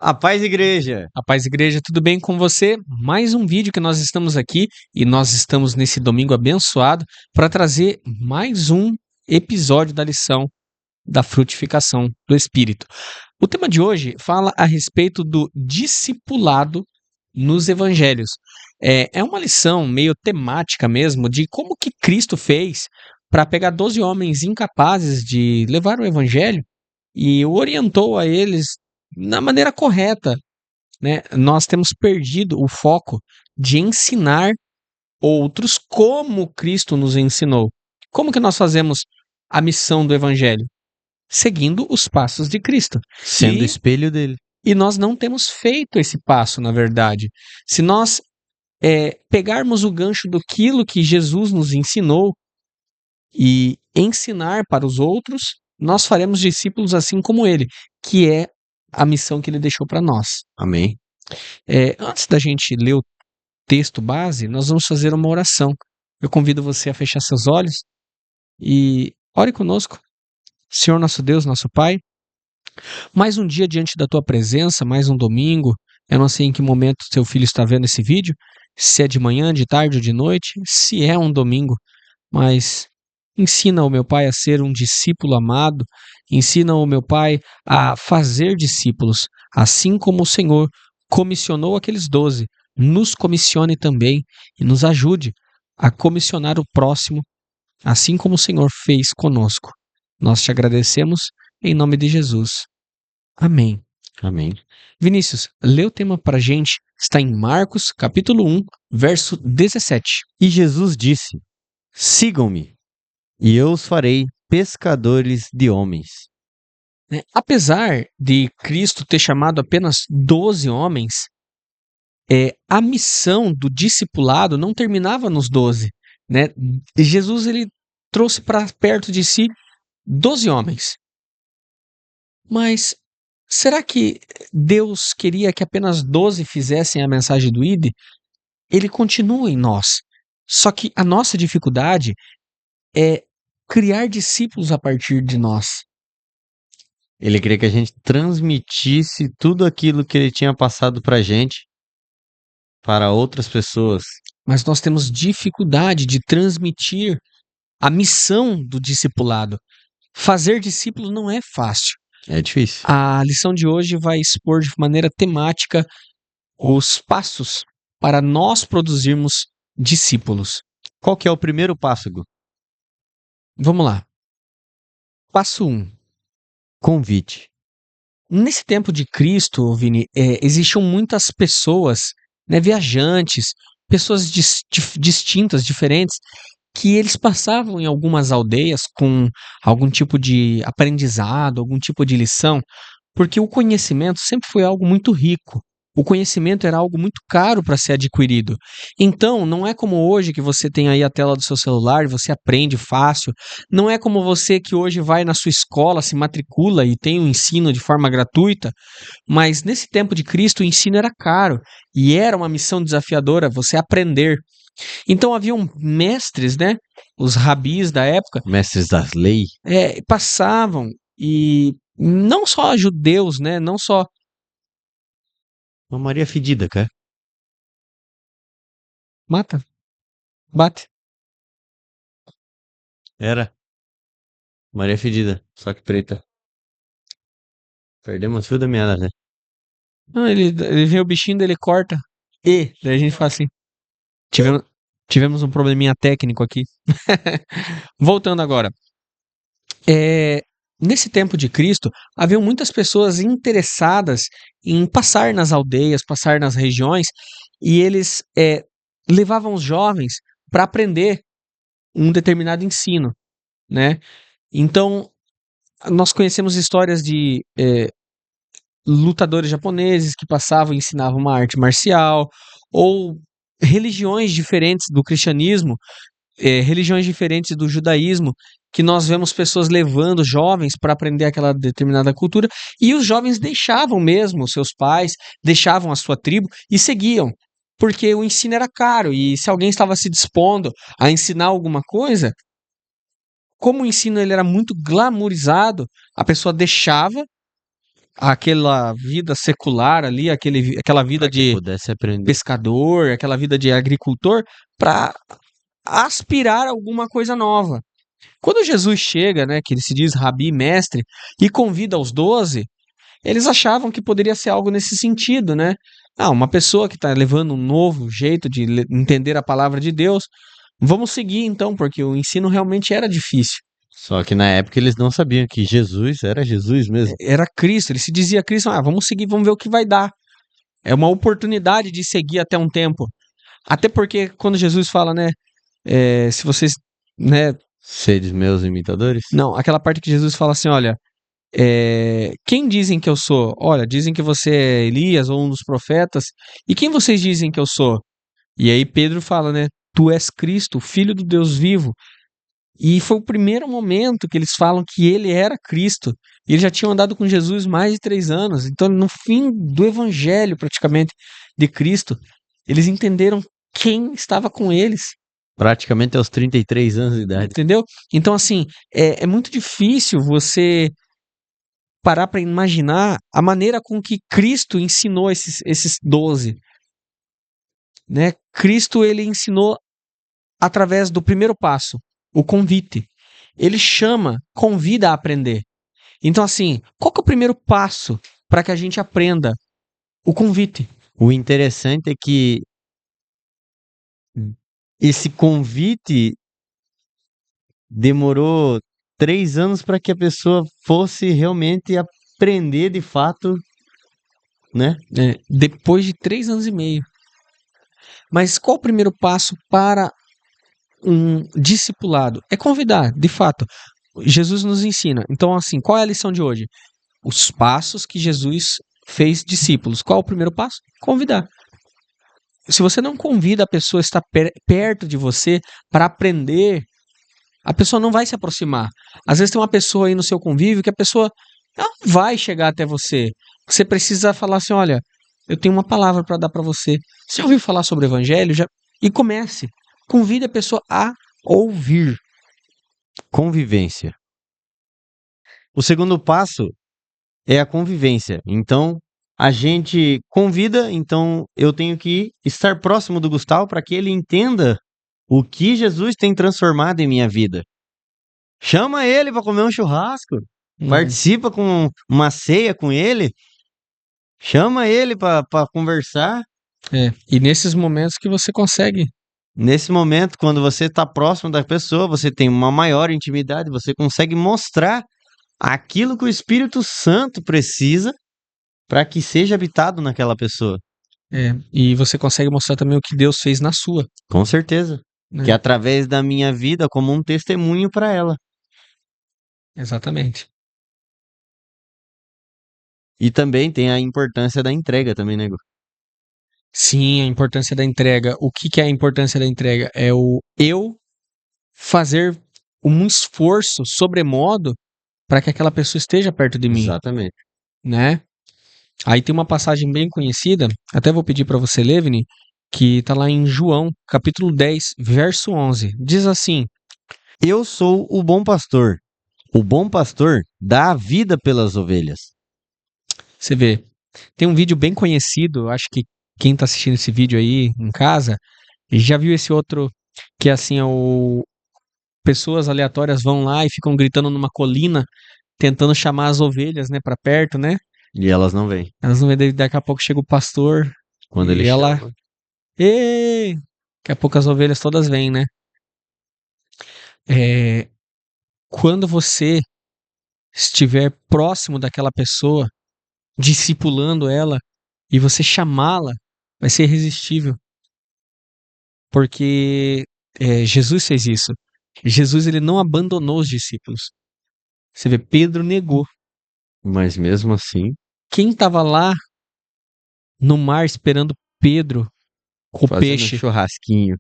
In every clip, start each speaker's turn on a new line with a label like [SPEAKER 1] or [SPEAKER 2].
[SPEAKER 1] A paz, igreja!
[SPEAKER 2] A paz, igreja, tudo bem com você? Mais um vídeo que nós estamos aqui e nós estamos nesse domingo abençoado para trazer mais um episódio da lição da frutificação do Espírito. O tema de hoje fala a respeito do discipulado nos evangelhos. É uma lição meio temática mesmo de como que Cristo fez para pegar 12 homens incapazes de levar o evangelho e orientou a eles na maneira correta, né? Nós temos perdido o foco de ensinar outros como Cristo nos ensinou. Como que nós fazemos a missão do evangelho? Seguindo os passos de Cristo.
[SPEAKER 1] Sendo o espelho dele.
[SPEAKER 2] E nós não temos feito esse passo, na verdade. Se nós pegarmos o gancho daquilo que Jesus nos ensinou e ensinar para os outros, nós faremos discípulos assim como ele, que é a missão que ele deixou para nós.
[SPEAKER 1] Amém.
[SPEAKER 2] Antes da gente ler o texto base, nós vamos fazer uma oração. Eu convido você a fechar seus olhos e ore conosco. Senhor nosso Deus, nosso Pai, mais um dia diante da Tua presença, mais um domingo. Eu não sei em que momento seu filho está vendo esse vídeo, se é de manhã, de tarde ou de noite, se é um domingo, mas ensina o meu Pai a ser um discípulo amado, ensina o meu Pai a fazer discípulos, assim como o Senhor comissionou aqueles 12, nos comissione também e nos ajude a comissionar o próximo, assim como o Senhor fez conosco. Nós te agradecemos em nome de Jesus. Amém.
[SPEAKER 1] Amém.
[SPEAKER 2] Vinícius, lê o tema pra gente. Está em Marcos, capítulo 1, verso 17.
[SPEAKER 1] E Jesus disse: Sigam-me, e eu os farei pescadores de homens.
[SPEAKER 2] Apesar de Cristo ter chamado apenas 12 homens, a missão do discipulado não terminava nos 12. Né? Jesus ele trouxe para perto de si 12 homens. Mas será que Deus queria que apenas 12 fizessem a mensagem do ID? Ele continua em nós. Só que a nossa dificuldade é criar discípulos a partir de nós.
[SPEAKER 1] Ele queria que a gente transmitisse tudo aquilo que ele tinha passado pra gente para outras pessoas.
[SPEAKER 2] Mas nós temos dificuldade de transmitir a missão do discipulado. Fazer discípulos não é fácil.
[SPEAKER 1] É difícil.
[SPEAKER 2] A lição de hoje vai expor de maneira temática os passos para nós produzirmos discípulos.
[SPEAKER 1] Qual que é o primeiro passo, Gu?
[SPEAKER 2] Vamos lá. Passo 1.
[SPEAKER 1] Convite.
[SPEAKER 2] Nesse tempo de Cristo, Vini, existiam muitas pessoas, né, viajantes, pessoas distintas, diferentes, que eles passavam em algumas aldeias com algum tipo de aprendizado, algum tipo de lição, porque o conhecimento sempre foi algo muito rico. O conhecimento era algo muito caro para ser adquirido. Então, não é como hoje que você tem aí a tela do seu celular e você aprende fácil. Não é como você que hoje vai na sua escola, se matricula e tem o ensino de forma gratuita. Mas nesse tempo de Cristo, o ensino era caro e era uma missão desafiadora você aprender. Então, haviam mestres, né? Os rabis da época,
[SPEAKER 1] Mestres das leis.
[SPEAKER 2] passavam e não só judeus, né? Não só
[SPEAKER 1] Uma Maria fedida, cara.
[SPEAKER 2] mata, bate.
[SPEAKER 1] Era. Maria fedida, só que preta. Perdemos o fio da meada, né?
[SPEAKER 2] Não, ele vê o bichinho dele corta. Daí a gente fala assim: tivemos um probleminha técnico aqui. Voltando agora. Nesse tempo de Cristo, haviam muitas pessoas interessadas em passar nas aldeias, passar nas regiões, e eles levavam os jovens para aprender um determinado ensino, né? Então, nós conhecemos histórias de lutadores japoneses que passavam e ensinavam uma arte marcial, ou religiões diferentes do cristianismo, religiões diferentes do judaísmo, que nós vemos pessoas levando jovens para aprender aquela determinada cultura, e os jovens deixavam mesmo seus pais, deixavam a sua tribo e seguiam, porque o ensino era caro, e se alguém estava se dispondo a ensinar alguma coisa, como o ensino ele era muito glamourizado, a pessoa deixava aquela vida secular ali, aquela vida
[SPEAKER 1] Para que
[SPEAKER 2] de
[SPEAKER 1] pudesse aprender.
[SPEAKER 2] pescador, aquela vida de agricultor, para aspirar a alguma coisa nova. Quando Jesus chega, né, que ele se diz rabi, mestre, e convida os 12, eles achavam que poderia ser algo nesse sentido, né? Ah, uma pessoa que está levando um novo jeito de entender a palavra de Deus, vamos seguir então, porque o ensino realmente era difícil.
[SPEAKER 1] Só que na época eles não sabiam que Jesus era Jesus mesmo.
[SPEAKER 2] Era Cristo, ele se dizia Cristo, vamos seguir, vamos ver o que vai dar. É uma oportunidade de seguir até um tempo. Até porque quando Jesus fala, né, se vocês, né,
[SPEAKER 1] Seres meus imitadores?
[SPEAKER 2] não, aquela parte que Jesus fala assim, olha, quem dizem que eu sou? Olha, dizem que você é Elias ou um dos profetas. E quem vocês dizem que eu sou? E aí Pedro fala, né, tu és Cristo, filho do Deus vivo. E foi o primeiro momento que eles falam que ele era Cristo. E eles já tinham andado com Jesus mais de 3 anos. Então, no fim do evangelho, praticamente, de Cristo, eles entenderam quem estava com eles.
[SPEAKER 1] Praticamente aos 33 anos de idade.
[SPEAKER 2] Entendeu? Então, assim, é muito difícil você parar para imaginar a maneira com que Cristo ensinou esses 12. Né? Cristo, ele ensinou através do primeiro passo, o convite. Ele chama, convida a aprender. Então, assim, qual que é o primeiro passo para que a gente aprenda? O convite.
[SPEAKER 1] O interessante é que esse convite demorou 3 anos para que a pessoa fosse realmente aprender de fato, né?
[SPEAKER 2] Depois de 3 anos e meio. Mas qual o primeiro passo para um discipulado? É convidar, de fato. Jesus nos ensina. Então, assim, qual é a lição de hoje? Os passos que Jesus fez discípulos. Qual é o primeiro passo? Convidar. Se você não convida a pessoa a estar perto de você para aprender, a pessoa não vai se aproximar. Às vezes tem uma pessoa aí no seu convívio que a pessoa não vai chegar até você. Você precisa falar assim, olha, eu tenho uma palavra para dar para você. Você ouviu falar sobre o evangelho? E comece. Convide a pessoa a ouvir.
[SPEAKER 1] Convivência. O segundo passo é a convivência. Então, a gente convida, então eu tenho que estar próximo do Gustavo para que ele entenda o que Jesus tem transformado em minha vida. Chama ele para comer um churrasco, participa com uma ceia com ele, chama ele para conversar.
[SPEAKER 2] E nesses momentos que você consegue.
[SPEAKER 1] Nesse momento, quando você está próximo da pessoa, você tem uma maior intimidade, você consegue mostrar aquilo que o Espírito Santo precisa para que seja habitado naquela pessoa.
[SPEAKER 2] E você consegue mostrar também o que Deus fez na sua.
[SPEAKER 1] Com certeza.
[SPEAKER 2] Né?
[SPEAKER 1] Que através da minha vida, como um testemunho para ela.
[SPEAKER 2] Exatamente.
[SPEAKER 1] E também tem a importância da entrega também, nego.
[SPEAKER 2] Sim, a importância da entrega. O que é a importância da entrega? É o eu fazer um esforço sobremodo para que aquela pessoa esteja perto de mim,
[SPEAKER 1] Exatamente.
[SPEAKER 2] né? Aí tem uma passagem bem conhecida, até vou pedir para você ler, Vini, que está lá em João, capítulo 10, verso 11. Diz assim:
[SPEAKER 1] Eu sou o bom pastor. O bom pastor dá a vida pelas ovelhas.
[SPEAKER 2] Você vê, tem um vídeo bem conhecido, acho que quem está assistindo esse vídeo aí em casa já viu esse outro que assim pessoas aleatórias vão lá e ficam gritando numa colina tentando chamar as ovelhas, né, para perto, né?
[SPEAKER 1] E elas não vêm.
[SPEAKER 2] Elas não vêm, daqui a pouco chega o pastor
[SPEAKER 1] Quando
[SPEAKER 2] e
[SPEAKER 1] ele
[SPEAKER 2] ela,
[SPEAKER 1] chama.
[SPEAKER 2] ei, daqui a pouco as ovelhas todas vêm, né? Quando você estiver próximo daquela pessoa, discipulando ela e você chamá-la, vai ser irresistível. Porque Jesus fez isso. Jesus, ele não abandonou os discípulos. Você vê, Pedro negou.
[SPEAKER 1] Mas mesmo assim,
[SPEAKER 2] Quem estava lá no mar esperando Pedro com o
[SPEAKER 1] fazendo
[SPEAKER 2] peixe?
[SPEAKER 1] churrasquinho.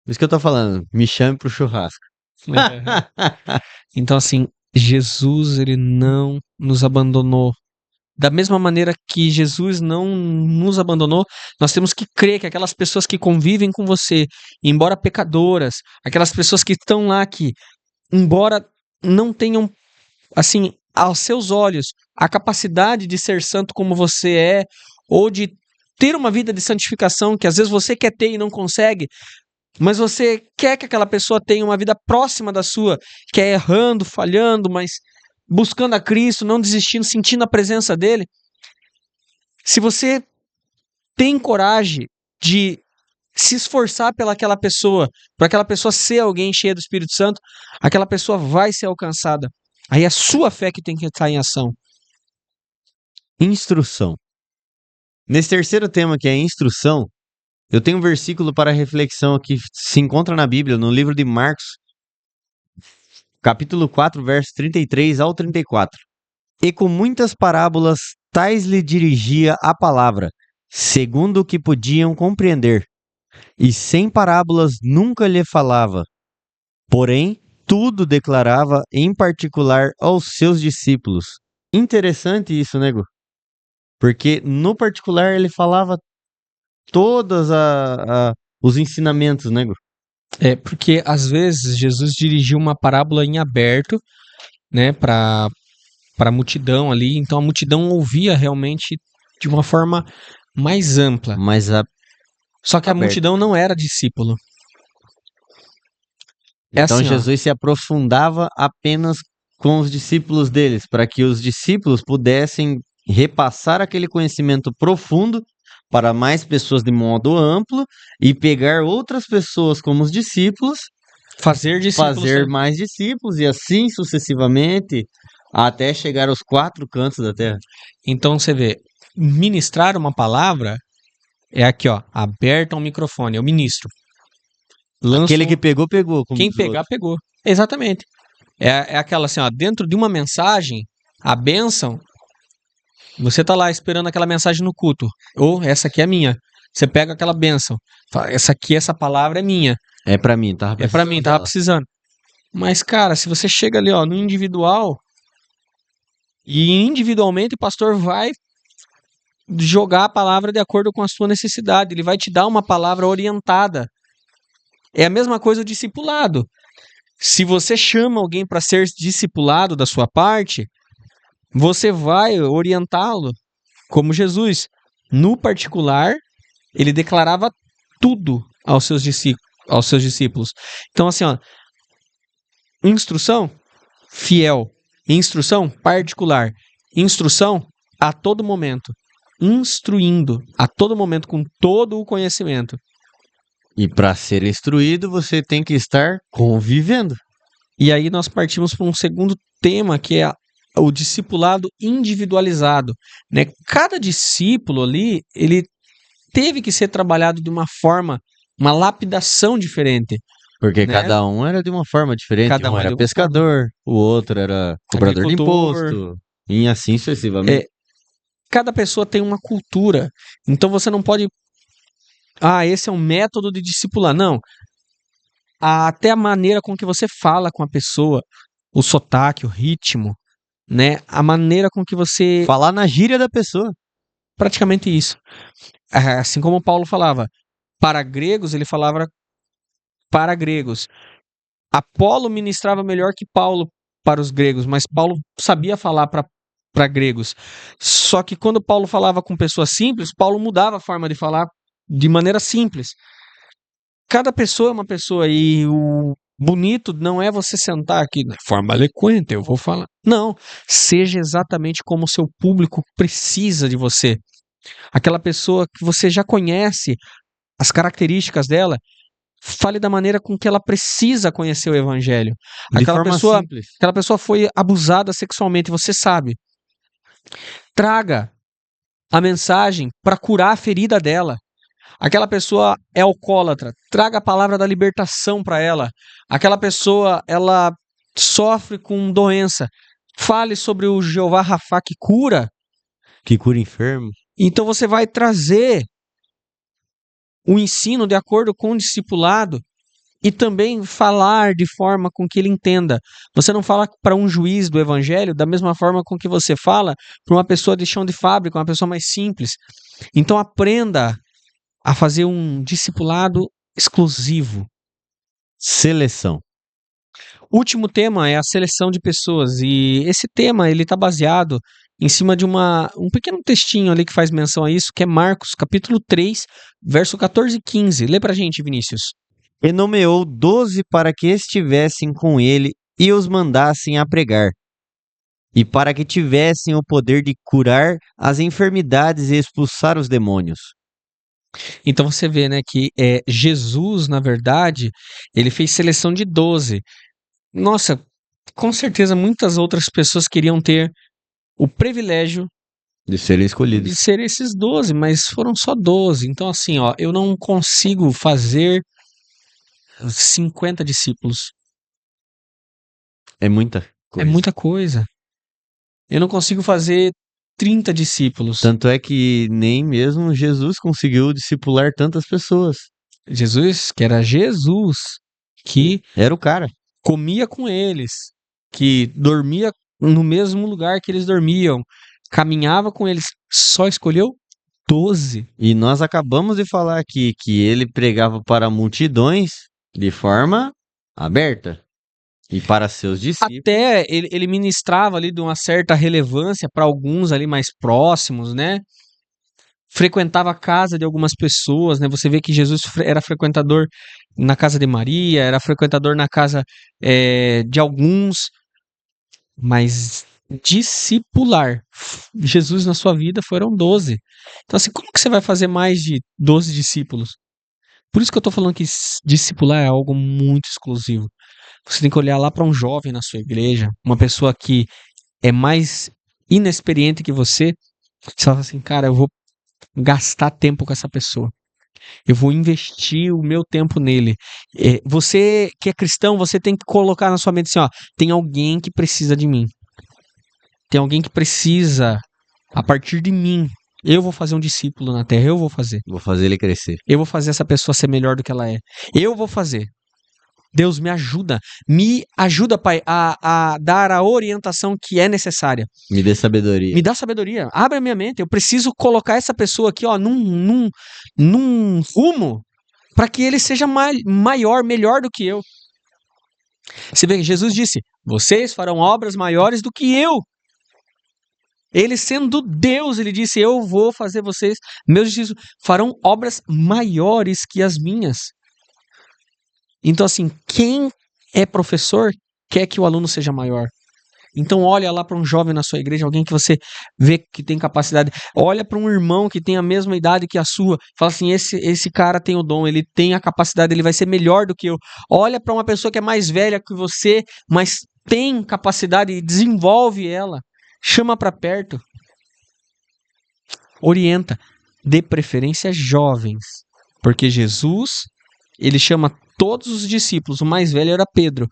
[SPEAKER 1] Por isso que eu tô falando, me chame pro churrasco.
[SPEAKER 2] Então, assim, Jesus, ele não nos abandonou. Da mesma maneira que Jesus não nos abandonou, nós temos que crer que aquelas pessoas que convivem com você, embora pecadoras, aquelas pessoas que estão lá que, embora não tenham, assim, aos seus olhos a capacidade de ser santo como você é, ou de ter uma vida de santificação que às vezes você quer ter e não consegue, mas você quer que aquela pessoa tenha uma vida próxima da sua, que é errando, falhando, mas buscando a Cristo, não desistindo, sentindo a presença dele. Se você tem coragem de se esforçar pelaquela pessoa, para aquela pessoa ser alguém cheia do Espírito Santo, aquela pessoa vai ser alcançada. Aí é a sua fé que tem que estar em ação.
[SPEAKER 1] Instrução. Nesse terceiro tema, que é instrução, eu tenho um versículo para reflexão que se encontra na Bíblia, no livro de Marcos, capítulo 4, versos 33 ao 34. E com muitas parábolas tais lhe dirigia a palavra, segundo o que podiam compreender. E sem parábolas nunca lhe falava. Porém, tudo declarava em particular aos seus discípulos. Interessante isso, nego? Porque no particular ele falava todos os ensinamentos, nego?
[SPEAKER 2] É porque às vezes Jesus dirigiu uma parábola em aberto, né, para a multidão ali, então a multidão ouvia realmente de uma forma mais ampla.
[SPEAKER 1] Mas
[SPEAKER 2] Só que a
[SPEAKER 1] aberto.
[SPEAKER 2] multidão não era discípulo. É
[SPEAKER 1] então
[SPEAKER 2] assim, ó.
[SPEAKER 1] Jesus se aprofundava apenas com os discípulos deles, para que os discípulos pudessem repassar aquele conhecimento profundo para mais pessoas de modo amplo e pegar outras pessoas como os discípulos,
[SPEAKER 2] Fazer discípulos.
[SPEAKER 1] fazer mais discípulos e assim sucessivamente até chegar aos quatro cantos da terra.
[SPEAKER 2] Então você vê, ministrar uma palavra é aqui, ó, aberto ao microfone, eu ministro.
[SPEAKER 1] Aquele que pegou, pegou. Como
[SPEAKER 2] Quem
[SPEAKER 1] diz o
[SPEAKER 2] pegar,
[SPEAKER 1] outro.
[SPEAKER 2] pegou. Exatamente. É aquela assim, ó, dentro de uma mensagem, a bênção, você tá lá esperando aquela mensagem no culto. Ou essa aqui é minha. Você pega aquela bênção. Fala, essa palavra é minha.
[SPEAKER 1] É pra mim, tava
[SPEAKER 2] É
[SPEAKER 1] precisando
[SPEAKER 2] pra mim, tava
[SPEAKER 1] dela.
[SPEAKER 2] precisando. Mas, cara, se você chega ali, ó, no individual, e individualmente o pastor vai jogar a palavra de acordo com a sua necessidade. Ele vai te dar uma palavra orientada. É a mesma coisa o discipulado. Se você chama alguém para ser discipulado da sua parte, você vai orientá-lo, como Jesus. No particular, ele declarava tudo aos seus discípulos. Então, assim, ó, instrução fiel, instrução particular, instrução a todo momento, instruindo a todo momento com todo o conhecimento.
[SPEAKER 1] E para ser instruído, você tem que estar convivendo.
[SPEAKER 2] E aí nós partimos para um segundo tema, que é o discipulado individualizado, né? Cada discípulo ali, ele teve que ser trabalhado de uma forma, uma lapidação diferente.
[SPEAKER 1] Porque
[SPEAKER 2] né?
[SPEAKER 1] cada um era de uma forma diferente.
[SPEAKER 2] Cada
[SPEAKER 1] um
[SPEAKER 2] um
[SPEAKER 1] era
[SPEAKER 2] de uma
[SPEAKER 1] pescador, o outro era cobrador de
[SPEAKER 2] Agricultor.
[SPEAKER 1] imposto. E assim sucessivamente.
[SPEAKER 2] Cada pessoa tem uma cultura. Então você não pode. Ah, esse é um método de discipular. Não. Até a maneira com que você fala com a pessoa, o sotaque, o ritmo, né? A maneira com que você.
[SPEAKER 1] Falar na gíria da pessoa.
[SPEAKER 2] Praticamente isso. Assim como Paulo falava, para gregos, ele falava para gregos. Apolo ministrava melhor que Paulo para os gregos, mas Paulo sabia falar para gregos. Só que quando Paulo falava com pessoas simples, Paulo mudava a forma de falar de maneira simples. Cada pessoa é uma pessoa e o bonito não é você sentar aqui de forma eloquente, eu vou falar. Não, seja exatamente como o seu público precisa de você. Aquela pessoa que você já conhece as características dela, fale da maneira com que ela precisa conhecer o evangelho.
[SPEAKER 1] De forma simples.
[SPEAKER 2] Aquela pessoa foi abusada sexualmente, você sabe. Traga a mensagem para curar a ferida dela. Aquela pessoa é alcoólatra, traga a palavra da libertação para ela. Aquela pessoa, ela sofre com doença. Fale sobre o Jeová Rafá que cura.
[SPEAKER 1] Que cura enfermo.
[SPEAKER 2] Então você vai trazer o ensino de acordo com o discipulado e também falar de forma com que ele entenda. Você não fala para um juiz do evangelho da mesma forma com que você fala para uma pessoa de chão de fábrica, uma pessoa mais simples. Então aprenda a fazer um discipulado exclusivo.
[SPEAKER 1] Seleção.
[SPEAKER 2] Último tema é a seleção de pessoas, e esse tema ele está baseado em cima de um pequeno textinho ali que faz menção a isso, que é Marcos, capítulo 3, verso 14 e 15. Lê pra gente, Vinícius.
[SPEAKER 1] E nomeou 12 para que estivessem com ele e os mandassem a pregar, e para que tivessem o poder de curar as enfermidades e expulsar os demônios.
[SPEAKER 2] Então você vê, né, que Jesus, na verdade, ele fez seleção de 12. Nossa, com certeza muitas outras pessoas queriam ter o privilégio
[SPEAKER 1] De serem
[SPEAKER 2] de
[SPEAKER 1] escolhidos.
[SPEAKER 2] ser esses 12, mas foram só 12. Então, assim, ó, eu não consigo fazer 50 discípulos.
[SPEAKER 1] É muita
[SPEAKER 2] É
[SPEAKER 1] coisa.
[SPEAKER 2] muita coisa. Eu não consigo fazer 30 discípulos.
[SPEAKER 1] Tanto é que nem mesmo Jesus conseguiu discipular tantas pessoas.
[SPEAKER 2] Jesus, que era Jesus, que
[SPEAKER 1] Era o cara.
[SPEAKER 2] comia com eles, que dormia no mesmo lugar que eles dormiam, caminhava com eles, só escolheu 12.
[SPEAKER 1] E nós acabamos de falar aqui que ele pregava para multidões de forma aberta. E para seus discípulos.
[SPEAKER 2] Até ele ministrava ali de uma certa relevância para alguns ali mais próximos, né? Frequentava a casa de algumas pessoas, né? Você vê que Jesus era frequentador na casa de Maria, era frequentador na casa de alguns, mas discipular Jesus na sua vida foram 12. Então, assim, como que você vai fazer mais de 12 discípulos? Por isso que eu tô falando que discipular é algo muito exclusivo. Você tem que olhar lá para um jovem na sua igreja, uma pessoa que é mais inexperiente que você fala assim, cara, eu vou gastar tempo com essa pessoa. Eu vou investir o meu tempo nele. Você que é cristão, você tem que colocar na sua mente assim, ó, tem alguém que precisa de mim. Tem alguém que precisa, a partir de mim, eu vou fazer um discípulo na terra, eu vou fazer.
[SPEAKER 1] Vou fazer ele crescer.
[SPEAKER 2] Eu vou fazer essa pessoa ser melhor do que ela é. Eu vou fazer. Deus me ajuda. Me ajuda, Pai, a dar a orientação que é necessária.
[SPEAKER 1] Me dê sabedoria.
[SPEAKER 2] Me dá sabedoria. Abre a minha mente. Eu preciso colocar essa pessoa aqui, ó, num rumo para que ele seja maior, melhor do que eu. Você vê que Jesus disse: vocês farão obras maiores do que eu. Ele sendo Deus, ele disse: eu vou fazer vocês, meus discípulos, farão obras maiores que as minhas. Então, assim, quem é professor quer que o aluno seja maior. Então, olha lá para um jovem na sua igreja, alguém que você vê que tem capacidade. Olha para um irmão que tem a mesma idade que a sua. Fala assim: esse cara tem o dom, ele tem a capacidade, ele vai ser melhor do que eu. Olha para uma pessoa que é mais velha que você, mas tem capacidade e desenvolve ela. Chama para perto. Orienta. De preferência jovens. Porque Jesus, ele chama todos os discípulos. O mais velho era Pedro.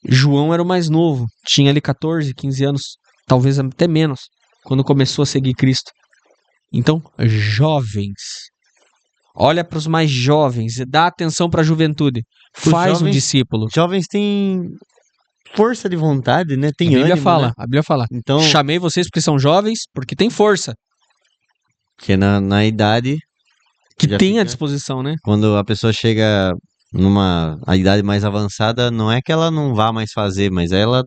[SPEAKER 2] João era o mais novo. Tinha ali 14, 15 anos. Talvez até menos. Quando começou a seguir Cristo. Então, jovens. Olha para os mais jovens. Dá atenção para a juventude. Faz um discípulo.
[SPEAKER 1] Jovens têm força de vontade, né? Tem ânimo, né?
[SPEAKER 2] A Bíblia fala.
[SPEAKER 1] Então,
[SPEAKER 2] chamei vocês porque são jovens, porque tem força.
[SPEAKER 1] que na idade
[SPEAKER 2] Que
[SPEAKER 1] já
[SPEAKER 2] tem à
[SPEAKER 1] fica-
[SPEAKER 2] disposição, né?
[SPEAKER 1] quando a pessoa chega numa idade mais avançada, não é que ela não vá mais fazer, mas ela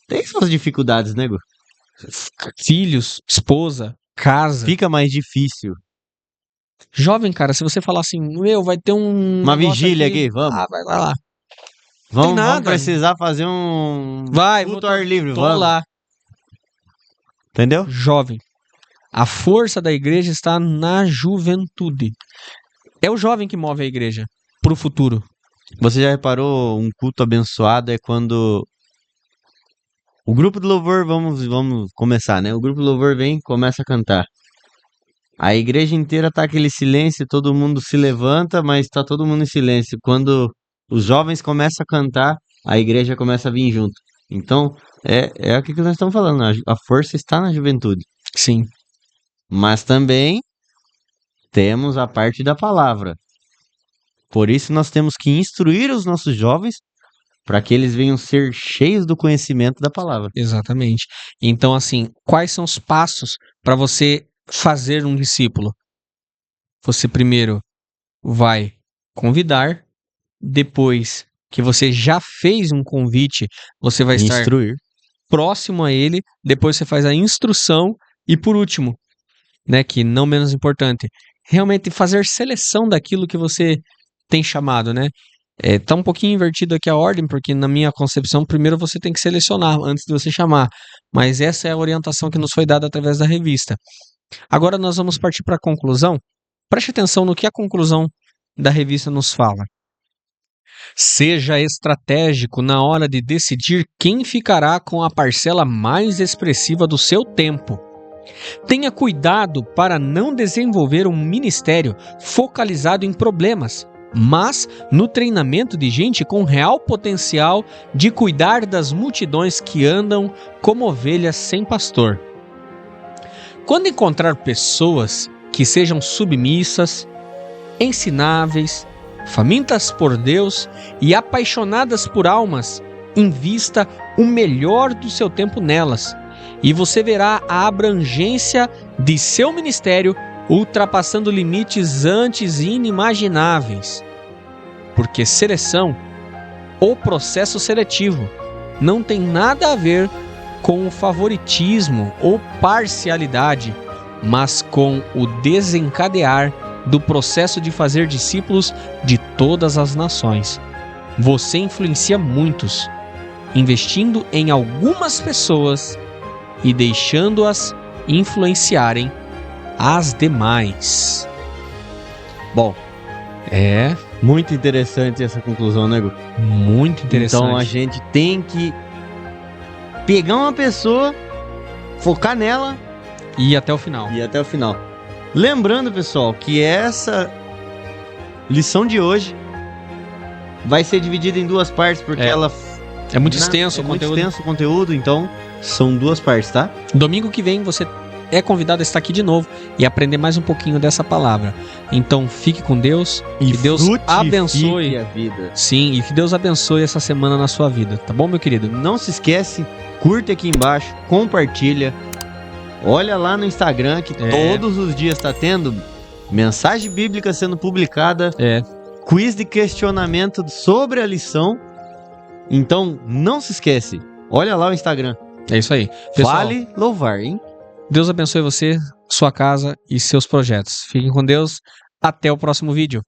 [SPEAKER 1] tem suas dificuldades, né, Gu?
[SPEAKER 2] Filhos, esposa, casa.
[SPEAKER 1] Fica mais difícil.
[SPEAKER 2] Jovem, cara, se você falar assim, meu, vai ter
[SPEAKER 1] Uma
[SPEAKER 2] negócio
[SPEAKER 1] vigília aqui, vamos.
[SPEAKER 2] Ah, vai lá.
[SPEAKER 1] Vamos
[SPEAKER 2] nada.
[SPEAKER 1] precisar fazer um
[SPEAKER 2] Vai,
[SPEAKER 1] culto ao ar livre,
[SPEAKER 2] tô
[SPEAKER 1] vamos.
[SPEAKER 2] lá.
[SPEAKER 1] Entendeu?
[SPEAKER 2] Jovem. A força da igreja está na juventude. É o jovem que move a igreja pro futuro.
[SPEAKER 1] Você já reparou, um culto abençoado é quando o grupo do louvor, vamos começar, né? O grupo do louvor vem, começa a cantar. A igreja inteira tá aquele silêncio, todo mundo se levanta, mas tá todo mundo em silêncio. Quando os jovens começam a cantar, a igreja começa a vir junto. Então, é o que nós estamos falando, a força está na juventude.
[SPEAKER 2] Sim.
[SPEAKER 1] Mas também temos a parte da palavra. Por isso nós temos que instruir os nossos jovens para que eles venham ser cheios do conhecimento da palavra.
[SPEAKER 2] Exatamente. Então, assim, quais são os passos para você fazer um discípulo? Você primeiro vai convidar, depois que você já fez um convite, você vai estar
[SPEAKER 1] Instruir.
[SPEAKER 2] próximo a ele, depois você faz a instrução e por último, né, que não menos importante, realmente fazer seleção daquilo que você tem chamado, né? Tá um pouquinho invertido aqui a ordem, porque na minha concepção, primeiro você tem que selecionar antes de você chamar, mas essa é a orientação que nos foi dada através da revista. Agora nós vamos partir para a conclusão. Preste atenção no que a conclusão da revista nos fala. Seja estratégico na hora de decidir quem ficará com a parcela mais expressiva do seu tempo. Tenha cuidado para não desenvolver um ministério focalizado em problemas, mas no treinamento de gente com real potencial de cuidar das multidões que andam como ovelhas sem pastor. Quando encontrar pessoas que sejam submissas, ensináveis, famintas por Deus e apaixonadas por almas, invista o melhor do seu tempo nelas, e você verá a abrangência de seu ministério ultrapassando limites antes inimagináveis. Porque seleção, ou processo seletivo, não tem nada a ver com o favoritismo ou parcialidade, mas com o desencadear do processo de fazer discípulos de todas as nações. Você influencia muitos, investindo em algumas pessoas e deixando-as influenciarem as demais.
[SPEAKER 1] Bom, muito interessante essa conclusão, né, Gu?
[SPEAKER 2] Muito interessante.
[SPEAKER 1] Então a gente tem que pegar uma pessoa, focar nela
[SPEAKER 2] e ir até o final.
[SPEAKER 1] e ir até o final. Lembrando, pessoal, que essa lição de hoje vai ser dividida em duas partes, porque ela
[SPEAKER 2] É muito extenso o
[SPEAKER 1] muito
[SPEAKER 2] conteúdo.
[SPEAKER 1] extenso o conteúdo, então são duas partes, tá?
[SPEAKER 2] Domingo que vem você é convidado a estar aqui de novo e aprender mais um pouquinho dessa palavra. Então fique com Deus, que Deus
[SPEAKER 1] frutifique
[SPEAKER 2] abençoe.
[SPEAKER 1] a vida.
[SPEAKER 2] Sim, e que Deus abençoe essa semana na sua vida, tá bom, meu querido?
[SPEAKER 1] Não se esquece, curte aqui embaixo, compartilha. Olha lá no Instagram que todos os dias está tendo mensagem bíblica sendo publicada, quiz de questionamento sobre a lição. Então, não se esquece, olha lá o Instagram.
[SPEAKER 2] É isso aí. Pessoal,
[SPEAKER 1] Vale louvar, hein?
[SPEAKER 2] Deus abençoe você, sua casa e seus projetos. Fiquem com Deus. Até o próximo vídeo.